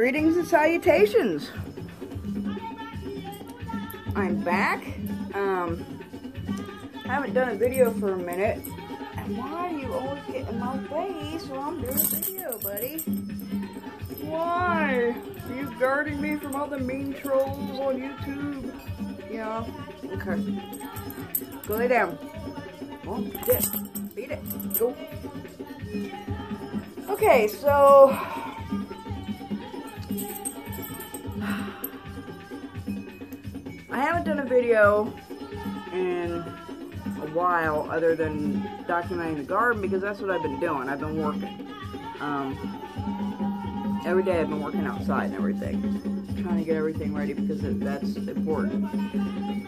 Greetings and salutations. I'm back. Haven't done a video for a minute. And why do you always get in my face while I'm doing a video, buddy? Why? Are you guarding me from all the mean trolls on YouTube? Yeah. Okay. Go lay down. Oh, dip. Beat it. Go. Okay, so I haven't done a video in a while other than documenting the garden because that's what I've been doing. I've been working. Every day I've been working outside and everything. Trying to get everything ready because that's important.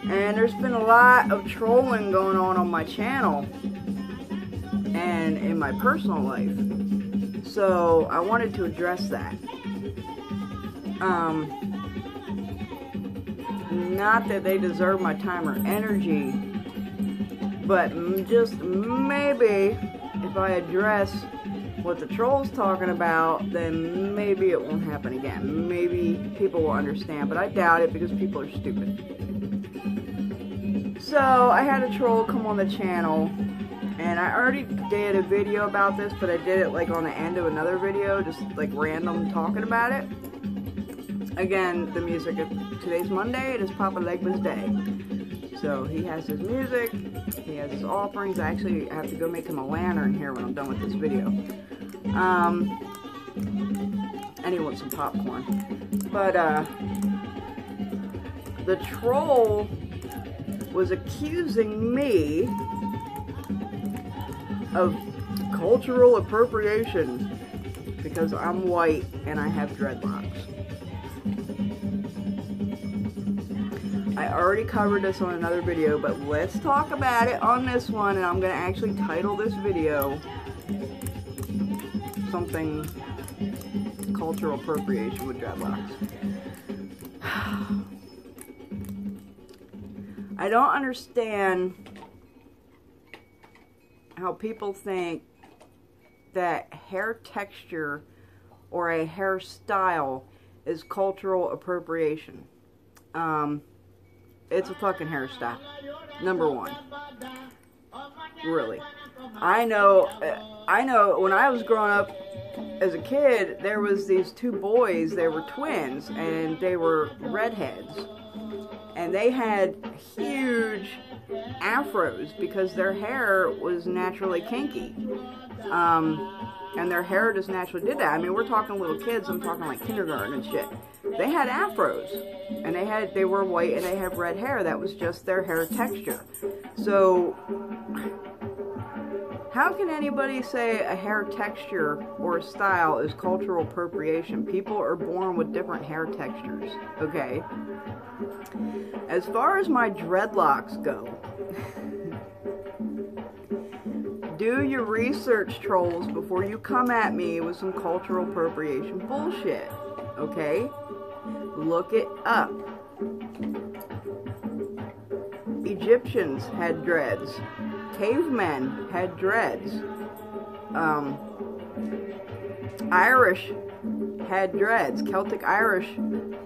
And there's been a lot of trolling going on my channel and in my personal life. So I wanted to address that. Not that they deserve my time or energy, but just maybe if I address what the troll's talking about, then maybe it won't happen again. Maybe people will understand, but I doubt it because people are stupid. So I had a troll come on the channel, and I already did a video about this, but I did it like on the end of another video, just like random talking about it. Again, the music, today's Monday, it is Papa Legba's day. So he has his music, he has his offerings. I actually have to go make him a lantern here when I'm done with this video. And he wants some popcorn. But the troll was accusing me of cultural appropriation because I'm white and I have dreadlocks. I already covered this on another video, but let's talk about it on this one, and I'm going to actually title this video something cultural appropriation with dreadlocks. I don't understand how people think that hair texture or a hairstyle is cultural appropriation. It's a fucking hairstyle. Number one. Really. I know when I was growing up as a kid, there was these two boys, they were twins, and they were redheads. And they had huge afros because their hair was naturally kinky. And their hair just naturally did that. I mean, we're talking little kids, I'm talking like kindergarten and shit. They had afros, and they were white and they have red hair. That was just their hair texture. So how can anybody say a hair texture or a style is cultural appropriation? People are born with different hair textures, okay? As far as my dreadlocks go, do your research, trolls, before you come at me with some cultural appropriation bullshit, okay? Look it up. Egyptians had dreads. Cavemen had dreads. Irish had dreads. Celtic Irish,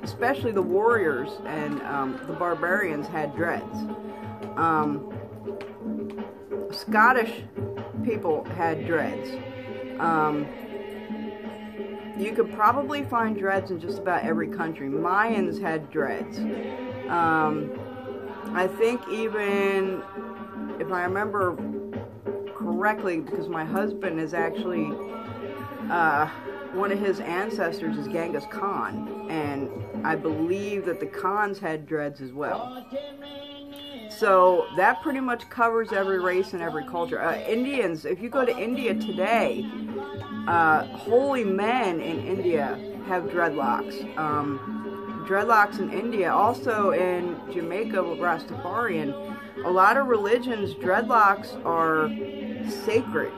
especially the warriors and the barbarians, had dreads. Scottish people had dreads. You could probably find dreads in just about every country. Mayans had dreads. I think even, if I remember correctly, because my husband is actually, one of his ancestors is Genghis Khan, and I believe that the Khans had dreads as well. So that pretty much covers every race and every culture. Indians, if you go to India today, holy men in India have dreadlocks. Dreadlocks in India, also in Jamaica with Rastafarian. A lot of religions, dreadlocks are sacred.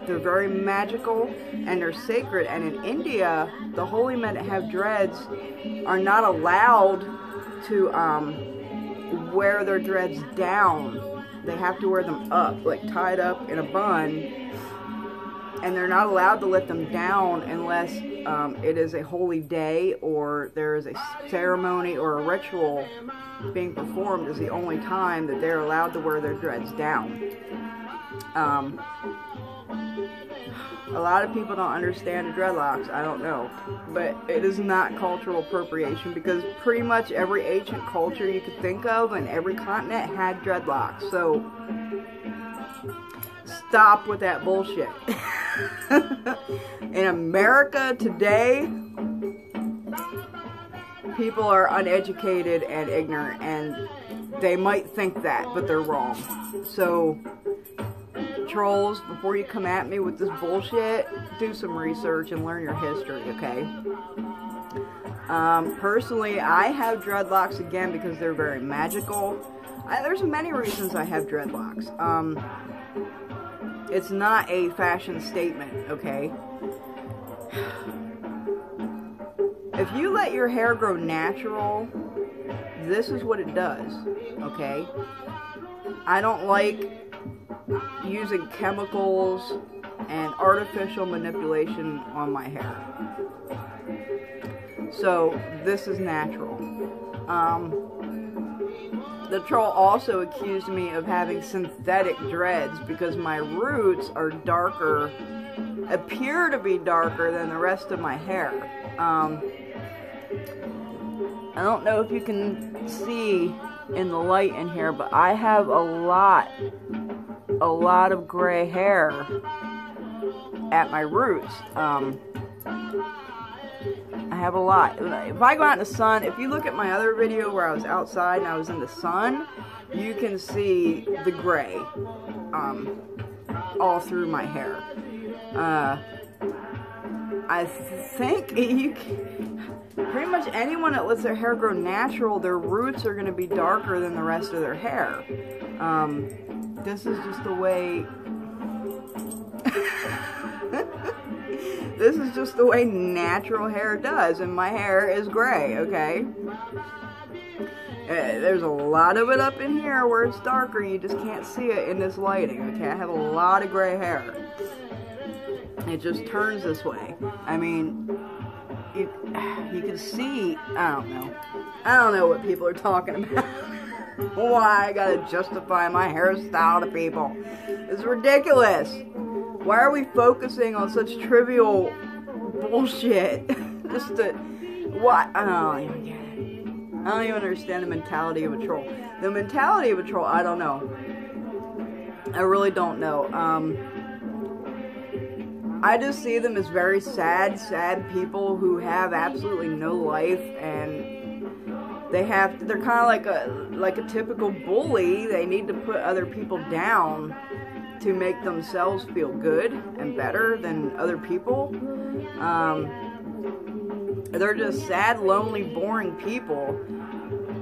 They're very magical and they're sacred. And in India, the holy men that have dreads are not allowed to wear their dreads down. They have to wear them up, like tied up in a bun. and they're not allowed to let them down unless it is a holy day or there is a ceremony or a ritual being performed. Is the only time that they're allowed to wear their dreads down. A lot of people don't understand the dreadlocks. I don't know, but it is not cultural appropriation, because pretty much every ancient culture you could think of and every continent had dreadlocks. So stop with that bullshit. In America today, people are uneducated and ignorant, and they might think that, but they're wrong. So trolls, before you come at me with this bullshit, do some research and learn your history, okay? Personally, I have dreadlocks again because they're very magical. There's many reasons I have dreadlocks. It's not a fashion statement, okay? If you let your hair grow natural, this is what it does, okay? I don't like using chemicals and artificial manipulation on my hair. So this is natural. The troll also accused me of having synthetic dreads because my roots are darker, appear to be darker than the rest of my hair. I don't know if you can see in the light in here, but I have a lot of gray hair at my roots. I have a lot. If I go out in the sun, if you look at my other video where I was outside and I was in the sun, you can see the gray all through my hair. I think you can, pretty much anyone that lets their hair grow natural, their roots are going to be darker than the rest of their hair. This is just the way this is just the way natural hair does, and my hair is gray, okay? There's a lot of it up in here where it's darker, you just can't see it in this lighting, okay? I have a lot of gray hair. It just turns this way. I mean, you can see, I don't know what people are talking about. Why I gotta justify my hairstyle to people. It's ridiculous. Why are we focusing on such trivial bullshit? Just to, what? I don't even get it. I don't even understand the mentality of a troll. The mentality of a troll, I don't know. I really don't know. I just see them as very sad people who have absolutely no life, and they're kind of like a typical bully. They need to put other people down to make themselves feel good and better than other people. They're just sad, lonely, boring people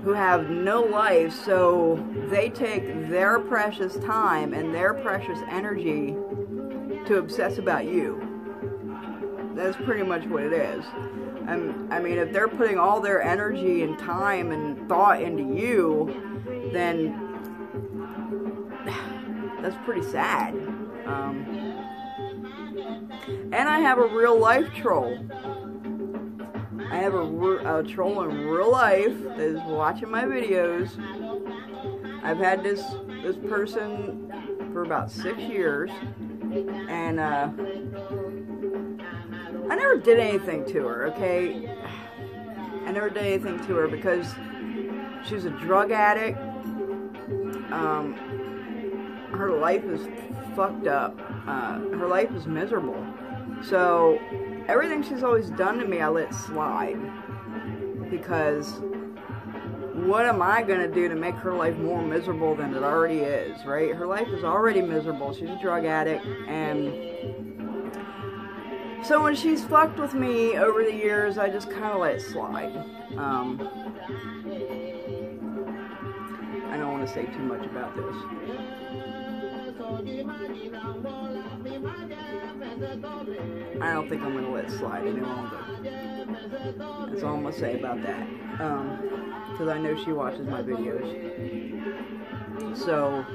who have no life, so they take their precious time and their precious energy to obsess about you. That's pretty much what it is. I mean, if they're putting all their energy and time and thought into you, then that's pretty sad. And I have a real life troll. I have a troll in real life that is watching my videos. I've had this person for about 6 years, and I never did anything to her, okay? I never did anything to her because she's a drug addict. Her life is fucked up. Her life is miserable. So everything she's always done to me, I let slide. Because what am I going to do to make her life more miserable than it already is, right? Her life is already miserable. She's a drug addict, and so when she's fucked with me over the years, I just kind of let it slide. I don't want to say too much about this. I don't think I'm going to let it slide any longer. That's all I'm going to say about that. Because I know she watches my videos. So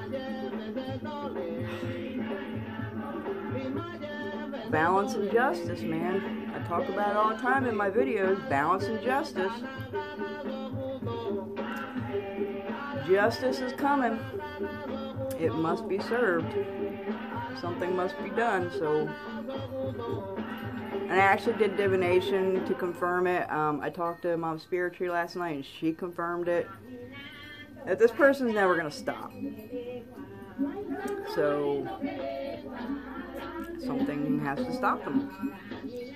balance and justice, man. I talk about it all the time in my videos. Balance and justice. Justice is coming. It must be served. Something must be done. So, and I actually did divination to confirm it. I talked to Mom Spirit Tree last night, and she confirmed it. That this person's never gonna stop. So something has to stop them.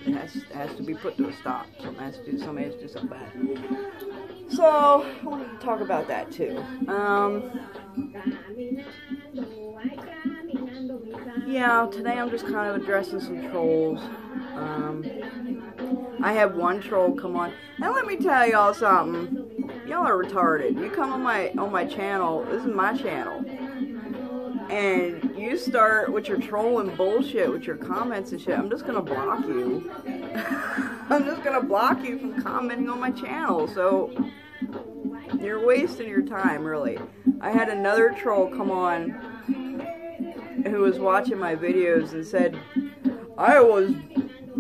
It has to be put to a stop. Somebody has to do something bad. So I wanted to talk about that too. Yeah, today I'm just kind of addressing some trolls. I have one troll come on. Now let me tell y'all something. Y'all are retarded. You come on my channel. This is my channel. And you start with your trolling bullshit with your comments and shit. I'm just gonna block you. I'm just gonna block you from commenting on my channel. So you're wasting your time, really. I had another troll come on who was watching my videos and said I was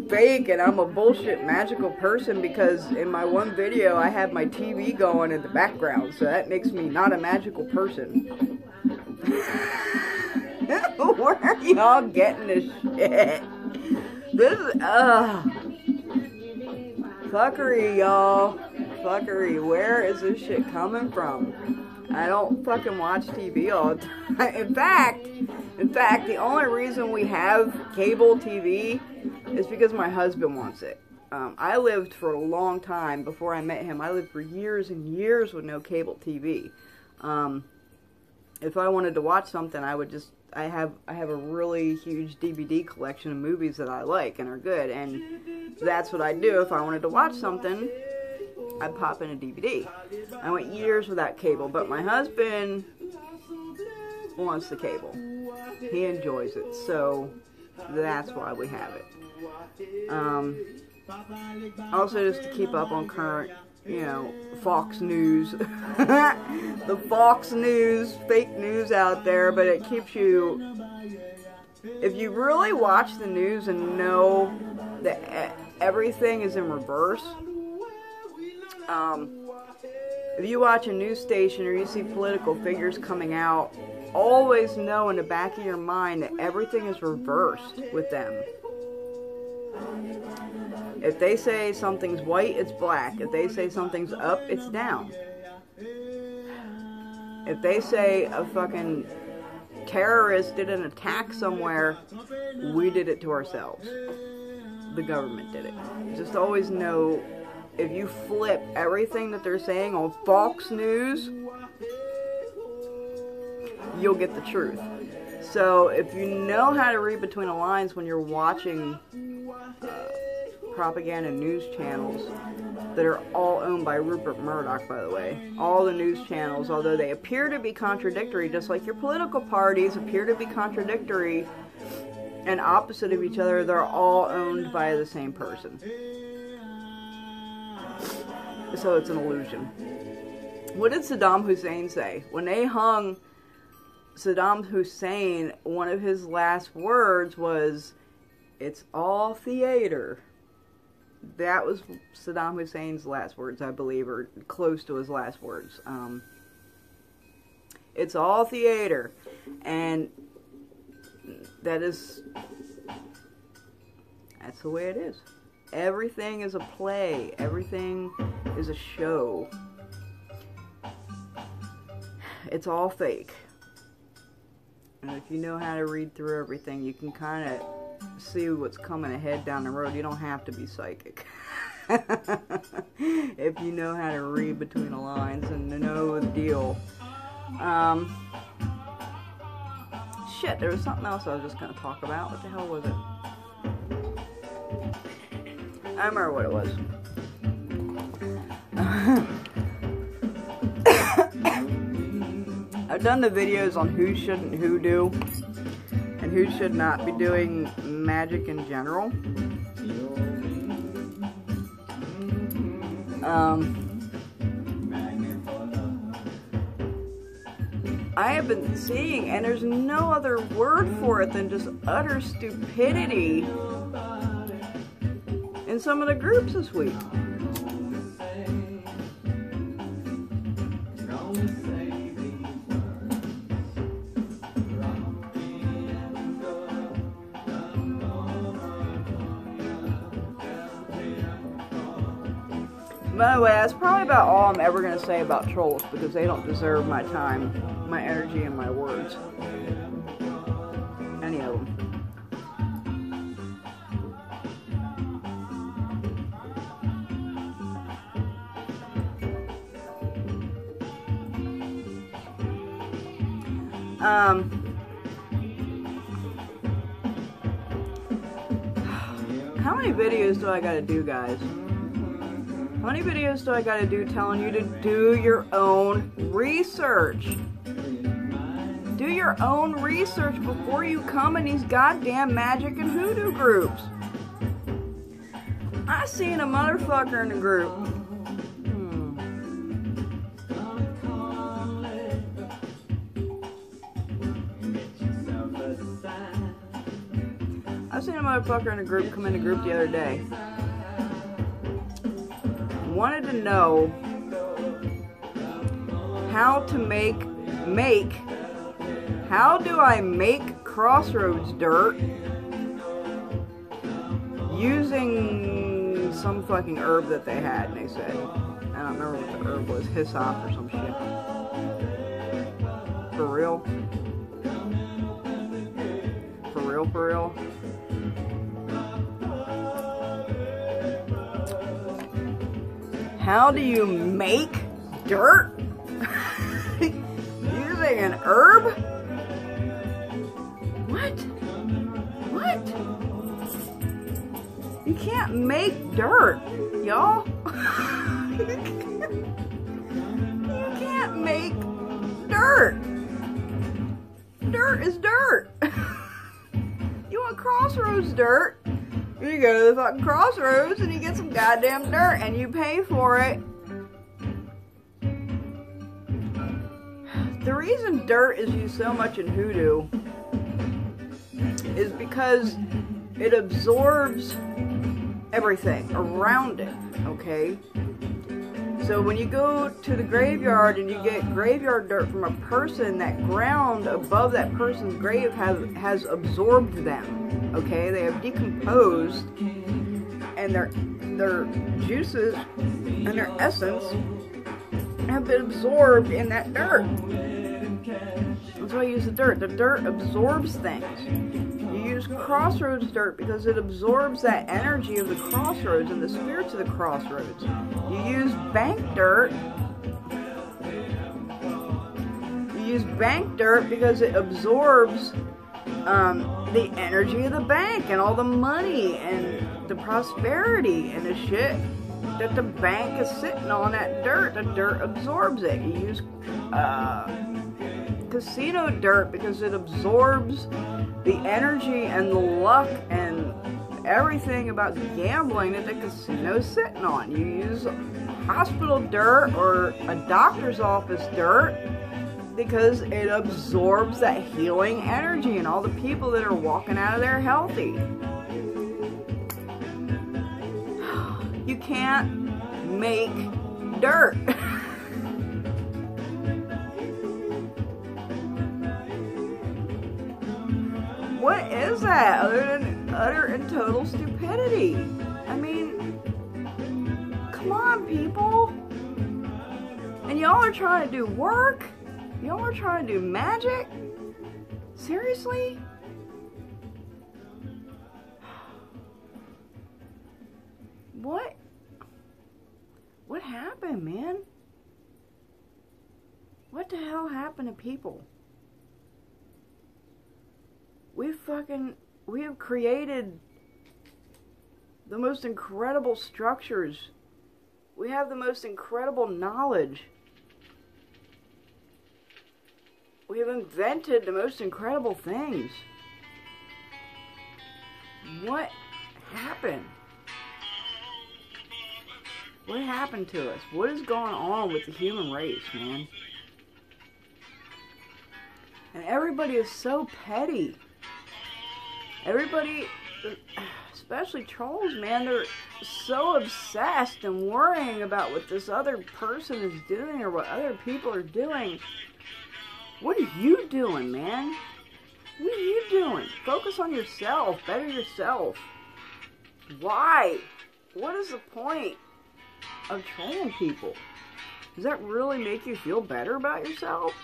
fake and I'm a bullshit magical person because in my one video I had my TV going in the background, so that makes me not a magical person. Where are y'all getting this shit? This is, fuckery, y'all. Fuckery. Where is this shit coming from? I don't fucking watch TV all the time. In fact, the only reason we have cable TV is because my husband wants it. I lived for a long time before I met him. I lived for years and years with no cable TV. If I wanted to watch something, I have a really huge DVD collection of movies that I like and are good, and that's what I do. If I wanted to watch something, I'd pop in a DVD. I went years without cable, but my husband wants the cable. He enjoys it, so that's why we have it. Also, just to keep up on current, Fox News. The Fox News, fake news out there, but it keeps you... If you really watch the news and know that everything is in reverse, if you watch a news station or you see political figures coming out, always know in the back of your mind that everything is reversed with them. If they say something's white, it's black. If they say something's up, it's down. If they say a fucking terrorist did an attack somewhere, we did it to ourselves. The government did it. Just always know, if you flip everything that they're saying on Fox News, you'll get the truth. So if you know how to read between the lines when you're watching propaganda news channels that are all owned by Rupert Murdoch, by the way. All the news channels, although they appear to be contradictory, just like your political parties appear to be contradictory and opposite of each other, they're all owned by the same person. So it's an illusion. What did Saddam Hussein say? When they hung Saddam Hussein, one of his last words was, "It's all theater." That was Saddam Hussein's last words, I believe, or close to his last words. It's all theater. And that's the way it is. Everything is a play. Everything is a show. It's all fake. And if you know how to read through everything, you can kind of see what's coming ahead down the road. You don't have to be psychic. If you know how to read between the lines and to know the deal. Shit, there was something else I was just going to talk about. What the hell was it? I remember what it was. I've done the videos on who shouldn't who do and who should not be doing magic in general. I have been seeing, and there's no other word for it than just utter stupidity in some of the groups this week. By the way, that's probably about all I'm ever going to say about trolls, because they don't deserve my time, my energy, and my words. Any of them. How many videos do I got to do, guys? How many videos do I gotta do telling you to do your own research? Do your own research before you come in these goddamn magic and hoodoo groups. I seen a motherfucker in the group. I seen a motherfucker in a group come in the group the other day. Wanted to know how to how do I make crossroads dirt using some fucking herb that they had, and they said, I don't remember what the herb was, hyssop or some shit. For real? For real, for real? How do you make dirt using an herb? What? What? You can't make dirt, y'all. You can't make dirt. Dirt is dirt. You want crossroads dirt? You go to the fucking crossroads and you get some goddamn dirt and you pay for it. The reason dirt is used so much in hoodoo is because it absorbs everything around it, okay? So when you go to the graveyard and you get graveyard dirt from a person, that ground above that person's grave has absorbed them, okay? They have decomposed, and their juices and their essence have been absorbed in that dirt. That's why I use the dirt. The dirt absorbs things. You use crossroads dirt because it absorbs that energy of the crossroads and the spirits of the crossroads. You use bank dirt. You use bank dirt because it absorbs the energy of the bank and all the money and the prosperity and the shit that the bank is sitting on. That dirt, the dirt absorbs it. You use casino dirt because it absorbs the energy and the luck and everything about gambling that the casino's sitting on. You use hospital dirt or a doctor's office dirt because it absorbs that healing energy and all the people that are walking out of there healthy. You can't make dirt. What is that other than utter and total stupidity? I mean, come on, people. And y'all are trying to do work? Y'all are trying to do magic? Seriously? What happened, man? What the hell happened to people? We have created the most incredible structures. We have the most incredible knowledge. We have invented the most incredible things. What happened? What happened to us? What is going on with the human race, man? And everybody is so petty. Everybody, especially trolls, man, they're so obsessed and worrying about what this other person is doing or what other people are doing. What are you doing, man? What are you doing? Focus on yourself. Better yourself. Why? What is the point of trolling people? Does that really make you feel better about yourself?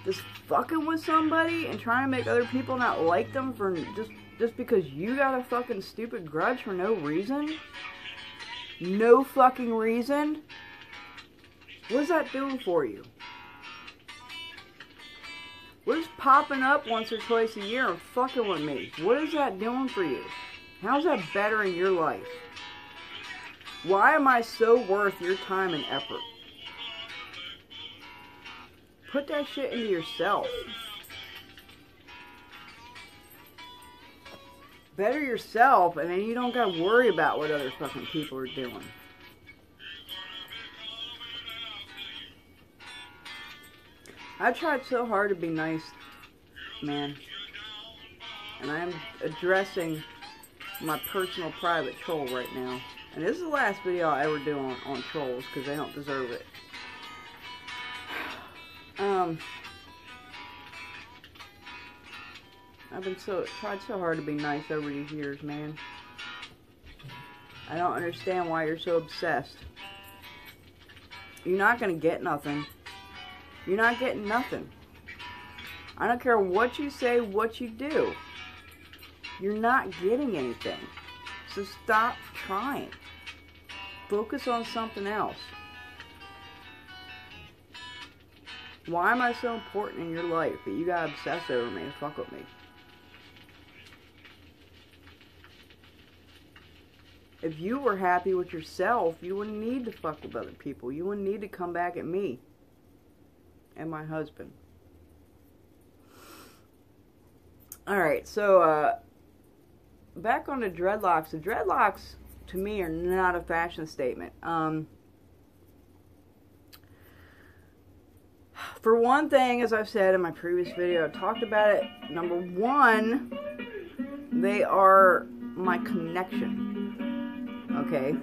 Just fucking with somebody and trying to make other people not like them for just because you got a fucking stupid grudge for no reason? No fucking reason? What is that doing for you? What is popping up once or twice a year and fucking with me? What is that doing for you? How's that bettering your life? Why am I so worth your time and effort? Put that shit into yourself. Better yourself, and then you don't gotta worry about what other fucking people are doing. I tried so hard to be nice, man. And I'm addressing my personal private troll right now. And this is the last video I'll ever do on trolls, because they don't deserve it. I've tried so hard to be nice over these years, man. I don't understand why you're so obsessed. You're not gonna get nothing. You're not getting nothing. I don't care what you say, what you do. You're not getting anything. So stop trying. Focus on something else. Why am I so important in your life that you gotta obsess over me and fuck with me? If you were happy with yourself, you wouldn't need to fuck with other people. You wouldn't need to come back at me and my husband. Alright, so, back on the dreadlocks. The dreadlocks, to me, are not a fashion statement. For one thing, as I've said in my previous video, I've talked about it. Number one, they are my connection. Okay?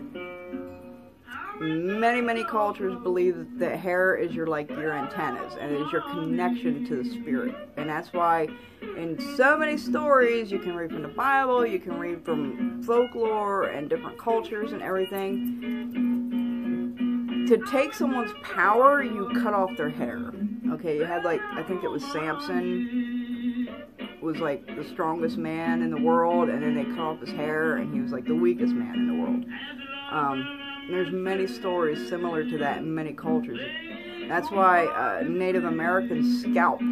Many cultures believe that hair is your antennas, and it is your connection to the spirit. And that's why in so many stories, you can read from the Bible, you can read from folklore and different cultures and everything. To take someone's power, you cut off their hair. Okay, you had I think it was Samson was the strongest man in the world, and then they cut off his hair, and he was the weakest man in the world. There's many stories similar to that in many cultures. That's why Native Americans scalped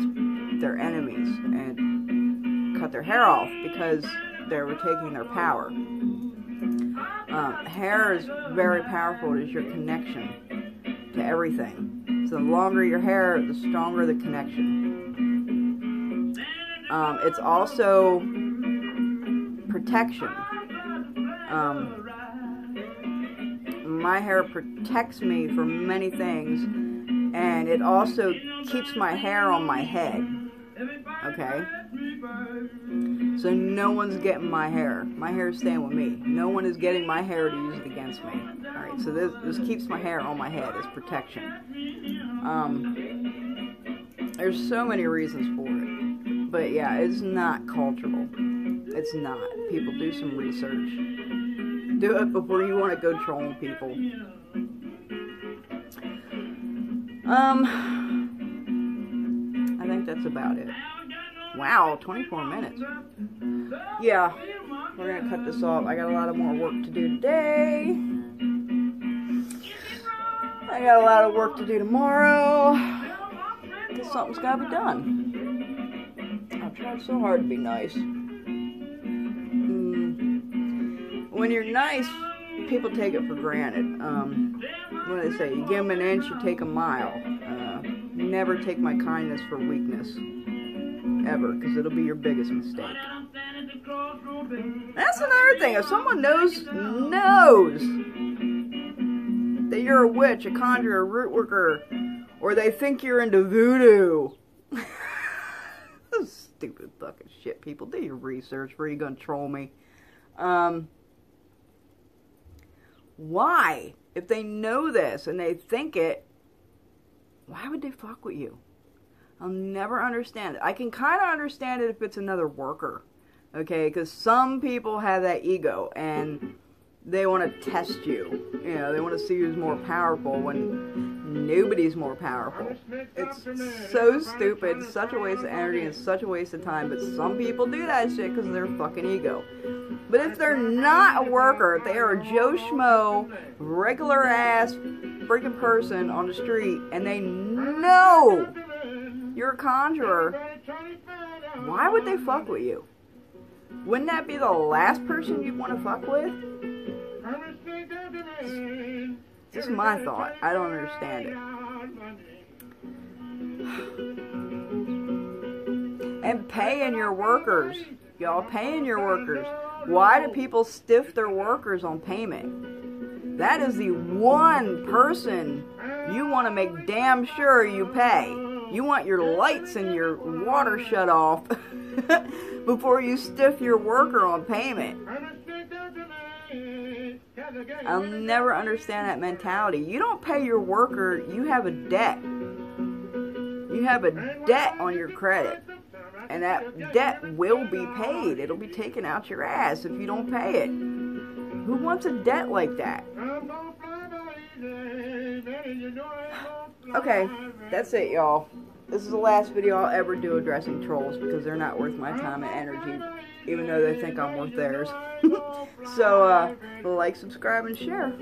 their enemies and cut their hair off, because they were taking their power. Hair is very powerful. It is your connection to everything. So the longer your hair, the stronger the connection. It's also protection. My hair protects me from many things, and it also keeps my hair on my head. Okay? So no one's getting my hair. My hair is staying with me. No one is getting my hair to use it against me. Alright, so this keeps my hair on my head as protection. There's so many reasons for it. But yeah, it's not cultural. It's not. People, do some research. Do it before you want to go trolling people. I think that's about it. Wow, 24 minutes. Yeah, we're going to cut this off. I got a lot of more work to do today. I got a lot of work to do tomorrow. Because something's got to be done. I've tried so hard to be nice. When you're nice, people take it for granted. What do they say? You give them an inch, you take a mile. Never take my kindness for weakness. Ever, because it'll be your biggest mistake. That's another thing. If someone knows that you're a witch, a conjurer, a root worker, or they think you're into voodoo, Stupid fucking shit, people. Do your research before you gonna troll me. Why? If they know this and they think it, why would they fuck with you? I'll never understand it. I can kind of understand it if it's another worker. Okay? Because some people have that ego and they want to test you. You know, they want to see who's more powerful when nobody's more powerful. It's so stupid, such a waste of energy and such a waste of time, but some people do that shit because of their fucking ego. But if they're not a worker, if they are a Joe Schmo, regular ass freaking person on the street, and they know you're a conjurer, why would they fuck with you? Wouldn't that be the last person you'd want to fuck with? This is my thought. I don't understand it. And paying your workers. Y'all paying your workers. Why do people stiff their workers on payment? That is the one person you want to make damn sure you pay. You want your lights and your water shut off before you stiff your worker on payment. I'll never understand that mentality. You don't pay your worker, you have a debt. You have a debt on your credit. And that debt will be paid. It'll be taken out your ass if you don't pay it. Who wants a debt like that? Okay, that's it, y'all. This is the last video I'll ever do addressing trolls because they're not worth my time and energy, even though they think I'm worth theirs. So, like, subscribe, and share.